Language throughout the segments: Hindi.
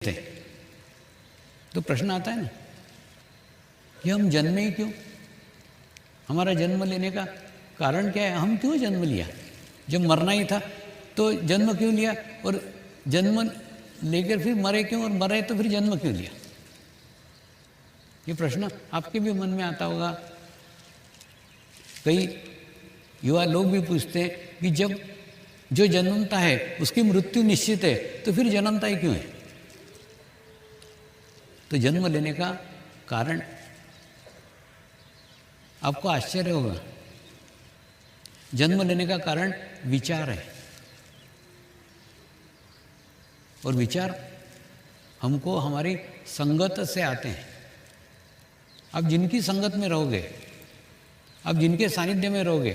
थे। तो प्रश्न आता है ना कि हम जन्मे ही क्यों? हमारा जन्म लेने का कारण क्या है? हम क्यों जन्म लिया? जब मरना ही था तो जन्म क्यों लिया? और जन्म लेकर फिर मरे क्यों? और मरे तो फिर जन्म क्यों लिया? ये प्रश्न आपके भी मन में आता होगा। कई युवा लोग भी पूछते हैं कि जब जो जन्मता है उसकी मृत्यु निश्चित है तो फिर जन्मता ही क्यों है? तो जन्म लेने का कारण आपको आश्चर्य होगा। जन्म लेने का कारण विचार है, और विचार हमको हमारी संगत से आते हैं। आप जिनकी संगत में रहोगे, आप जिनके सानिध्य में रहोगे,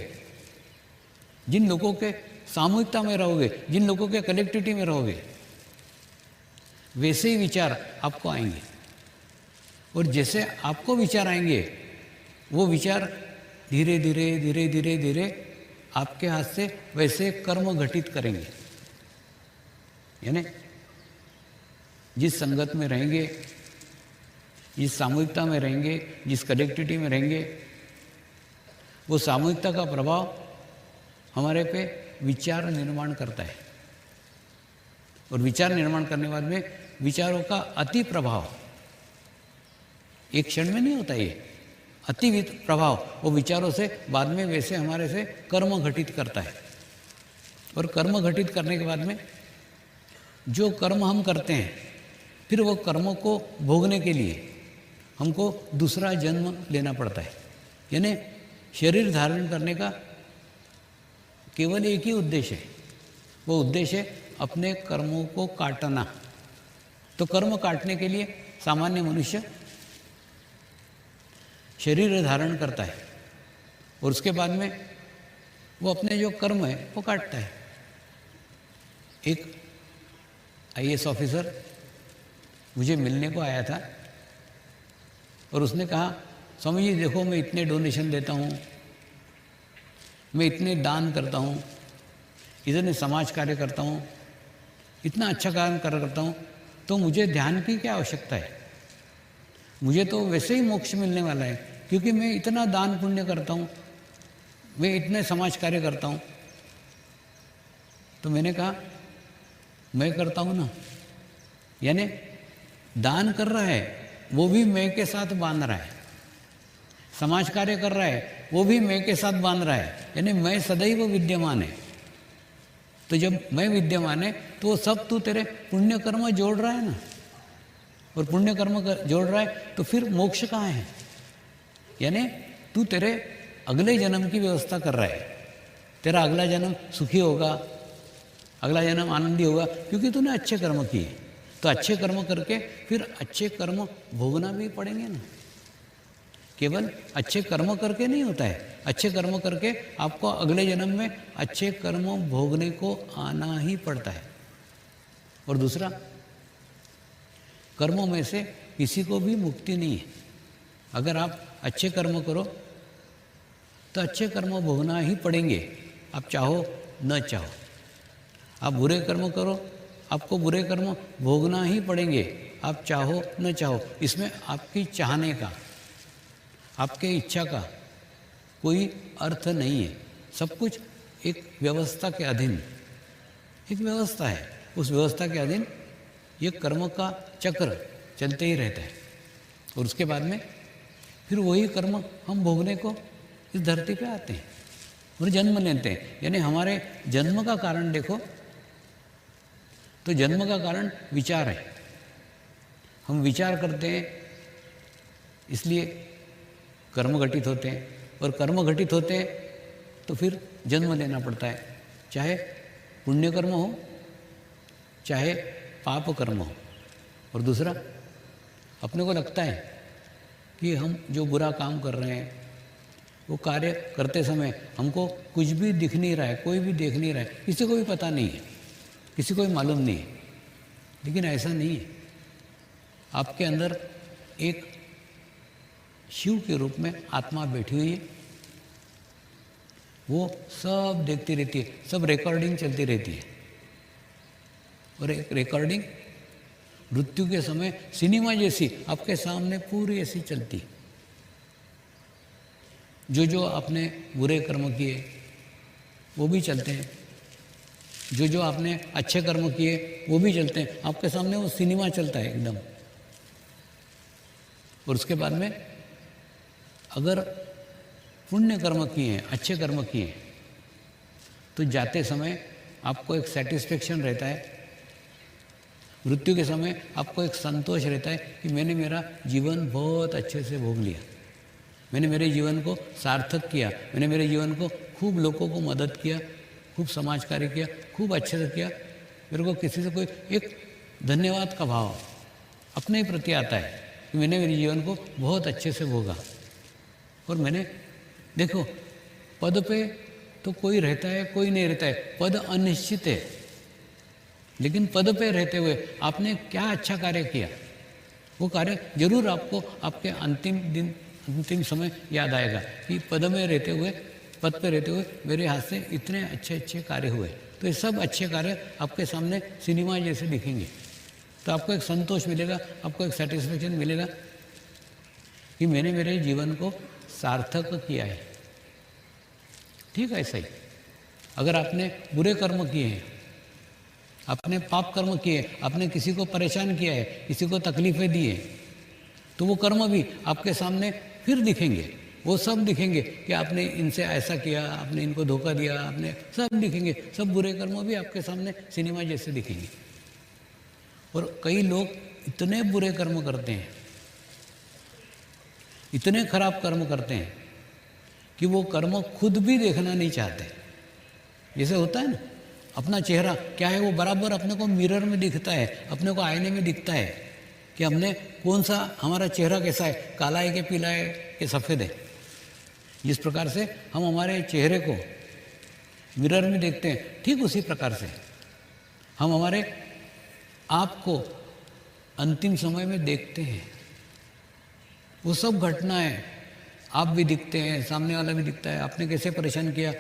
जिन लोगों के सामूहिकता में रहोगे, जिन लोगों के कलेक्टिविटी में रहोगे, वैसे ही विचार आपको आएंगे। और जैसे आपको विचार आएंगे, वो विचार धीरे धीरे धीरे धीरे धीरे आपके हाथ से वैसे कर्म घटित करेंगे। यानी जिस संगत में रहेंगे, जिस सामूहिकता में रहेंगे, जिस कनेक्टिविटी में रहेंगे, वो सामूहिकता का प्रभाव हमारे पे विचार निर्माण करता है। और विचार निर्माण करने के बाद में विचारों का अति प्रभाव एक क्षण में नहीं होता। ये अति प्रभाव वो विचारों से बाद में वैसे हमारे से कर्म घटित करता है। और कर्म घटित करने के बाद में जो कर्म हम करते हैं, फिर वो कर्मों को भोगने के लिए हमको दूसरा जन्म लेना पड़ता है। यानी शरीर धारण करने का केवल एक ही उद्देश्य है, वो उद्देश्य है अपने कर्मों को काटना। तो कर्म काटने के लिए सामान्य मनुष्य शरीर धारण करता है, और उसके बाद में वो अपने जो कर्म है वो काटता है। एक आईएएस ऑफिसर मुझे मिलने को आया था, और उसने कहा, स्वामी जी देखो, मैं इतने डोनेशन देता हूँ, मैं इतने दान करता हूँ, इतने समाज कार्य करता हूँ, इतना अच्छा काम करता हूँ, तो मुझे ध्यान की क्या आवश्यकता है? मुझे तो वैसे ही मोक्ष मिलने वाला है, क्योंकि मैं इतना दान पुण्य करता हूँ, मैं इतने समाज कार्य करता हूँ। तो मैंने कहा, मैं करता हूँ ना। यानी दान कर रहा है वो भी मैं के साथ बांध रहा है, समाज कार्य कर रहा है वो भी मैं के साथ बांध रहा है। यानी मैं सदैव विद्यमान है। तो जब मैं विद्यमान है तो वो सब तू तेरे पुण्य कर्म जोड़ रहा है ना, और पुण्य कर्म जोड़ रहा है तो फिर मोक्ष कहाँ है? यानी तू तेरे अगले जन्म की व्यवस्था कर रहा है। तेरा अगला जन्म सुखी होगा, अगला जन्म आनंदी होगा, क्योंकि तूने अच्छे कर्म किए। तो अच्छे कर्म करके फिर अच्छे कर्म भोगना भी पड़ेंगे ना। केवल अच्छे कर्म करके नहीं होता है, अच्छे कर्म करके आपको अगले जन्म में अच्छे कर्म भोगने को आना ही पड़ता है। और दूसरा, कर्मों में से किसी को भी मुक्ति नहीं है। अगर आप अच्छे कर्म करो तो अच्छे कर्म भोगना ही पड़ेंगे, आप चाहो न चाहो। आप बुरे कर्म करो, आपको बुरे कर्म भोगना ही पड़ेंगे, आप चाहो न चाहो। इसमें आपकी चाहने का, आपके इच्छा का कोई अर्थ नहीं है। सब कुछ एक व्यवस्था के अधीन, एक व्यवस्था है, उस व्यवस्था के अधीन ये कर्म का चक्र चलते ही रहता है। और उसके बाद में फिर वही कर्म हम भोगने को इस धरती पे आते हैं और जन्म लेते हैं। यानी हमारे जन्म का कारण देखो तो जन्म का कारण विचार है। हम विचार करते हैं, इसलिए कर्म घटित होते हैं, और कर्म घटित होते हैं तो फिर जन्म लेना पड़ता है, चाहे पुण्य कर्म हो चाहे पाप कर्म हो। और दूसरा, अपने को लगता है कि हम जो बुरा काम कर रहे हैं, वो कार्य करते समय हमको कुछ भी दिख नहीं रहा है, कोई भी देख नहीं रहा है, किसी को भी पता नहीं है, किसी को भी मालूम नहीं है। लेकिन ऐसा नहीं है। आपके अंदर एक शिव के रूप में आत्मा बैठी हुई है, वो सब देखती रहती है, सब रिकॉर्डिंग चलती रहती है। और एक रिकॉर्डिंग मृत्यु के समय सिनेमा जैसी आपके सामने पूरी ऐसी चलती। जो जो आपने बुरे कर्म किए वो भी चलते हैं, जो जो आपने अच्छे कर्म किए वो भी चलते हैं, आपके सामने वो सिनेमा चलता है एकदम। और उसके बाद में अगर पुण्य कर्म किए हैं, अच्छे कर्म किए हैं, तो जाते समय आपको एक सेटिस्फेक्शन रहता है, मृत्यु के समय आपको एक संतोष रहता है कि मैंने मेरा जीवन बहुत अच्छे से भोग लिया, मैंने मेरे जीवन को सार्थक किया, मैंने मेरे जीवन को खूब लोगों को मदद किया, खूब समाज कार्य किया, खूब अच्छे से किया। मेरे को किसी से कोई एक धन्यवाद का भाव अपने ही प्रति आता है कि मैंने मेरे जीवन को बहुत अच्छे से भोगा। और मैंने देखो, पद पे तो कोई रहता है कोई नहीं रहता है, पद अनिश्चित है, लेकिन पद पे रहते हुए आपने क्या अच्छा कार्य किया, वो कार्य जरूर आपको आपके अंतिम दिन अंतिम समय याद आएगा कि पद में रहते हुए, पद पे रहते हुए मेरे हाथ से इतने अच्छे अच्छे कार्य हुए। तो ये सब अच्छे कार्य आपके सामने सिनेमा जैसे दिखेंगे, तो आपको एक संतोष मिलेगा, आपको एक सेटिस्फेक्शन मिलेगा कि मैंने मेरे जीवन को सार्थक किया है। ठीक है, ऐसा ही अगर आपने बुरे कर्म किए हैं, आपने पाप कर्म किए, आपने किसी को परेशान किया है, किसी को तकलीफें दी है, तो वो कर्म भी आपके सामने फिर दिखेंगे, वो सब दिखेंगे कि आपने इनसे ऐसा किया, आपने इनको धोखा दिया, आपने सब दिखेंगे, सब बुरे कर्म भी आपके सामने सिनेमा जैसे दिखेंगे। और कई लोग इतने बुरे कर्म करते हैं, इतने खराब कर्म करते हैं कि वो कर्म खुद भी देखना नहीं चाहते। जैसे होता है ना, अपना चेहरा क्या है वो बराबर अपने को मिरर में दिखता है, अपने को आईने में दिखता है कि हमने कौन सा, हमारा चेहरा कैसा है, काला है कि पीला है कि सफ़ेद है। जिस प्रकार से हम हमारे चेहरे को मिरर में देखते हैं, ठीक उसी प्रकार से हम हमारे आप को अंतिम समय में देखते हैं। वो सब घटनाएं आप भी दिखते हैं, सामने वाला भी दिखता है, आपने कैसे परेशान किया,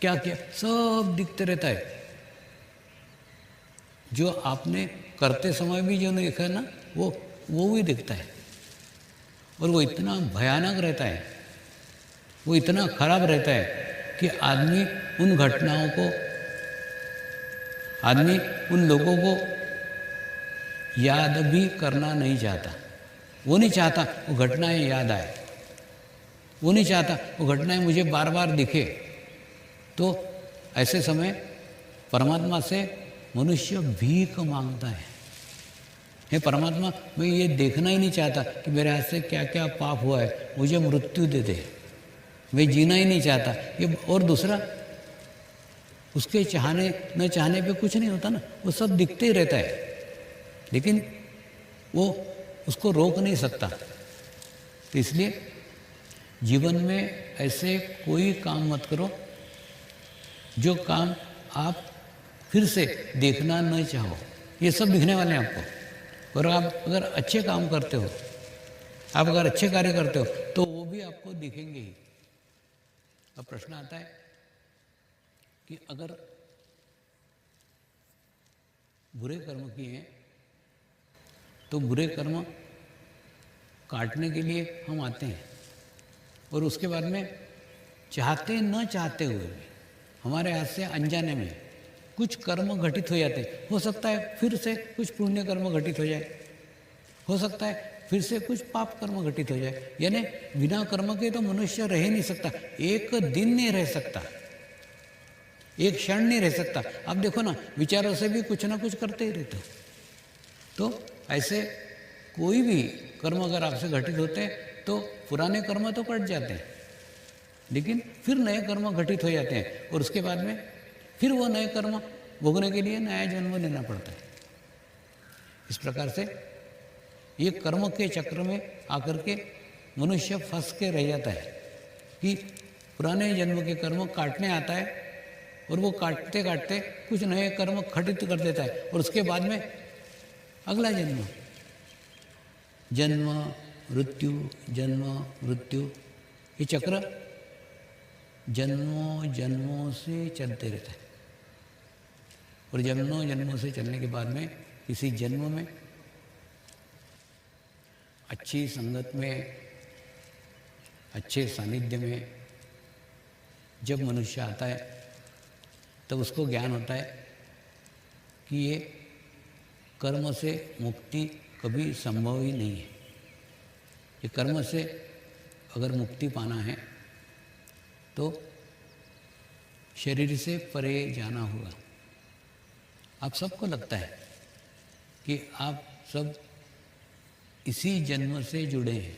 क्या किया, सब दिखते रहता है। जो आपने करते समय भी जो देखा है ना, वो भी दिखता है। और वो इतना भयानक रहता है, वो इतना खराब रहता है कि आदमी उन घटनाओं को, आदमी उन लोगों को याद भी करना नहीं चाहता। वो नहीं चाहता वो घटनाएं याद आए, वो नहीं चाहता वो घटनाएं मुझे बार बार दिखे। तो ऐसे समय परमात्मा से मनुष्य भीख मांगता है, हे परमात्मा, मैं ये देखना ही नहीं चाहता कि मेरे हाथ से क्या क्या पाप हुआ है, मुझे मृत्यु दे दे, मैं जीना ही नहीं चाहता ये। और दूसरा, उसके चाहने न चाहने पे कुछ नहीं होता ना, वो सब दिखते ही रहता है, लेकिन वो उसको रोक नहीं सकता। तो इसलिए जीवन में ऐसे कोई काम मत करो जो काम आप फिर से देखना न चाहो। ये सब दिखने वाले हैं आपको। और आप अगर अच्छे काम करते हो, आप अगर अच्छे कार्य करते हो, तो वो भी आपको दिखेंगे ही। अब प्रश्न आता है कि अगर बुरे कर्म किए हैं तो बुरे कर्म काटने के लिए हम आते हैं, और उसके बाद में चाहते न चाहते हुए भी हमारे हाथ से अनजाने में कुछ कर्म घटित हो जाते हैं। हो सकता है फिर से कुछ पुण्य कर्म घटित हो जाए, हो सकता है फिर से कुछ पाप कर्म घटित हो जाए। यानी बिना कर्म के तो मनुष्य रह ही नहीं सकता, एक दिन नहीं रह सकता, एक क्षण नहीं रह सकता। आप देखो ना, विचारों से भी कुछ ना कुछ करते ही रहते हो। तो ऐसे कोई भी कर्म अगर आपसे घटित होते हैं तो पुराने कर्म तो कट जाते हैं, लेकिन फिर नए कर्म घटित हो जाते हैं, और उसके बाद में फिर वो नए कर्म भोगने के लिए नया जन्म लेना पड़ता है। इस प्रकार से ये कर्म के चक्र में आकर के मनुष्य फंस के रह जाता है कि पुराने जन्म के कर्म काटने आता है, और वो काटते काटते कुछ नए कर्म घटित कर देता है, और उसके बाद में अगला जन्म, जन्म मृत्यु, जन्म मृत्यु, ये चक्र जन्मों जन्मों से चलते रहता है। और जन्मों जन्मों से चलने के बाद में किसी जन्म में अच्छी संगत में, अच्छे सानिध्य में जब मनुष्य आता है तब उसको ज्ञान होता है कि ये कर्म से मुक्ति कभी संभव ही नहीं है। ये कर्म से अगर मुक्ति पाना है तो शरीर से परे जाना होगा। आप सबको लगता है कि आप सब इसी जन्म से जुड़े हैं,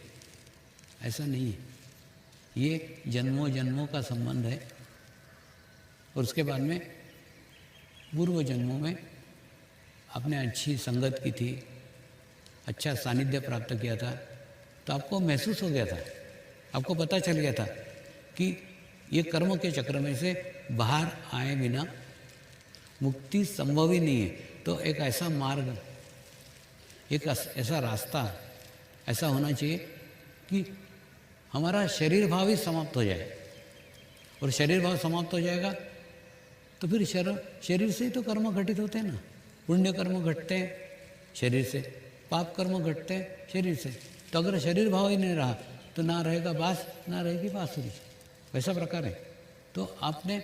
ऐसा नहीं है। ये जन्मों जन्मों का संबंध है और उसके बाद में पूर्व जन्मों में आपने अच्छी संगत की थी, अच्छा सानिध्य प्राप्त किया था, तो आपको महसूस हो गया था, आपको पता चल गया था कि ये कर्म के चक्र में से बाहर आए बिना मुक्ति संभव ही नहीं है। तो एक ऐसा मार्ग, एक ऐसा रास्ता ऐसा होना चाहिए कि हमारा शरीर भाव ही समाप्त हो जाए। और शरीर भाव समाप्त हो जाएगा तो फिर शरीर से ही तो कर्म घटित होते हैं ना। पुण्य कर्म घटते हैं शरीर से, पाप कर्म घटते हैं शरीर से। तो अगर शरीर भाव ही नहीं रहा तो ना रहेगा बांस, ना रहेगी बांसुरी। वैसा प्रकार है। तो आपने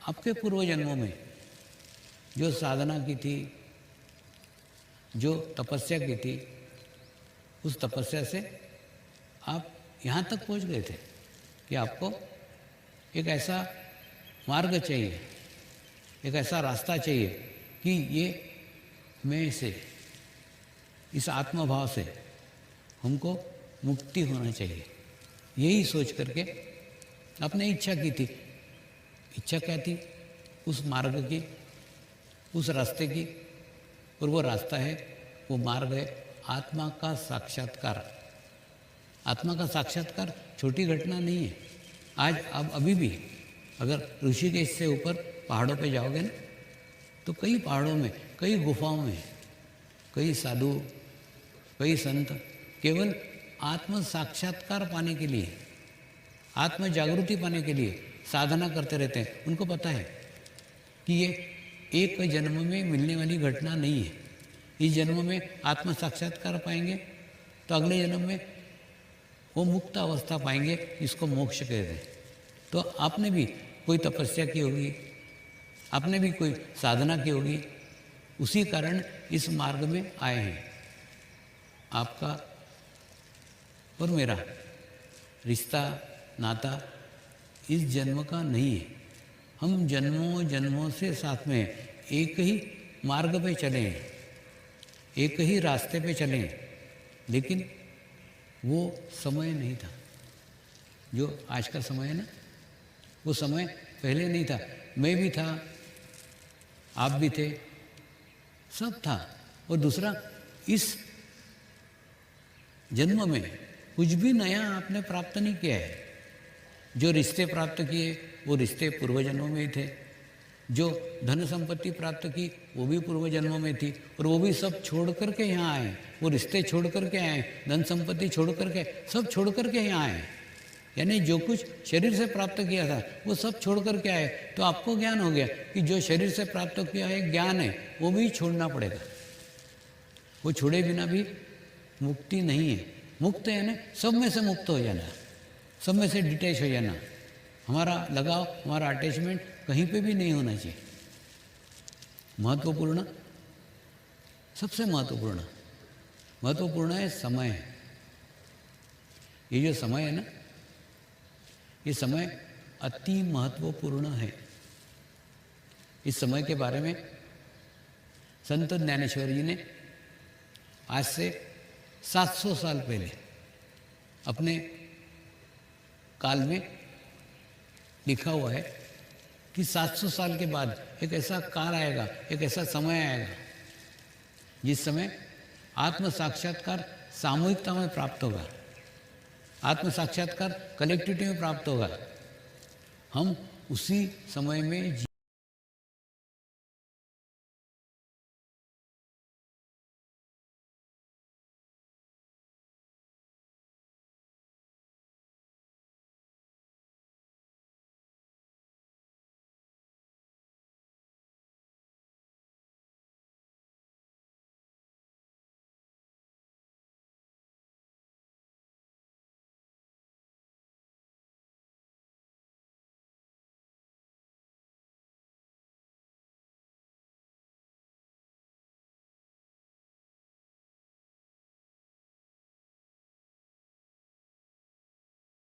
आपके पूर्व जन्मों में जो साधना की थी, जो तपस्या की थी, उस तपस्या से आप यहाँ तक पहुँच गए थे कि आपको एक ऐसा मार्ग चाहिए, एक ऐसा रास्ता चाहिए कि ये मैं से, इस आत्मभाव से हमको मुक्ति होना चाहिए। यही सोच करके आपने इच्छा की थी। इच्छा क्या थी? उस मार्ग की, उस रास्ते की। और वो रास्ता है, वो मार्ग है आत्मा का साक्षात्कार। आत्मा का साक्षात्कार छोटी घटना नहीं है। आज अब अभी भी अगर ऋषिकेश से ऊपर पहाड़ों पे जाओगे ना, तो कई पहाड़ों में, कई गुफाओं में कई साधु, कई संत केवल आत्म साक्षात्कार पाने के लिए, आत्म जागृति पाने के लिए साधना करते रहते हैं। उनको पता है कि ये एक जन्म में मिलने वाली घटना नहीं है। इस जन्म में आत्म साक्षात्कार पाएंगे तो अगले जन्म में वो मुक्त अवस्था पाएंगे, इसको मोक्ष कहते हैं। तो आपने भी कोई तपस्या की होगी, आपने भी कोई साधना की होगी, उसी कारण इस मार्ग में आए हैं। आपका और मेरा रिश्ता, नाता इस जन्म का नहीं है। हम जन्मों जन्मों से साथ में हैं, एक ही मार्ग पे चले हैं, एक ही रास्ते पे चले हैं। लेकिन वो समय नहीं था जो आज का समय है ना, वो समय पहले नहीं था। मैं भी था, आप भी थे, सब था। और दूसरा, इस जन्म में कुछ भी नया आपने प्राप्त नहीं किया है। जो रिश्ते प्राप्त किए वो रिश्ते पूर्व जन्मों में ही थे। जो धन संपत्ति प्राप्त की वो भी पूर्व जन्मों में थी। और वो भी सब छोड़ करके यहाँ आए। वो रिश्ते छोड़ करके आए, धन संपत्ति छोड़ करके, सब छोड़ करके यहाँ आए। यानी जो कुछ शरीर से प्राप्त किया था वो सब छोड़ करके आए। तो आपको ज्ञान हो गया कि जो शरीर से प्राप्त किया है ज्ञान है, वो भी छोड़ना पड़ेगा। वो छोड़े बिना भी मुक्ति नहीं है। मुक्त है ना, सब में से मुक्त हो जाना, सब में से डिटैच हो जाना। हमारा लगाव, हमारा अटैचमेंट कहीं पे भी नहीं होना चाहिए। महत्वपूर्ण, सबसे महत्वपूर्ण है समय। ये जो समय है ना, ये समय अति महत्वपूर्ण है। इस समय के बारे में संत ज्ञानेश्वर जी ने आज से 700 साल पहले अपने काल में लिखा हुआ है कि 700 साल के बाद एक ऐसा काल आएगा, एक ऐसा समय आएगा जिस समय आत्म साक्षात्कार सामूहिकता में प्राप्त होगा, आत्म साक्षात्कार कलेक्टिविटी में प्राप्त होगा। हम उसी समय में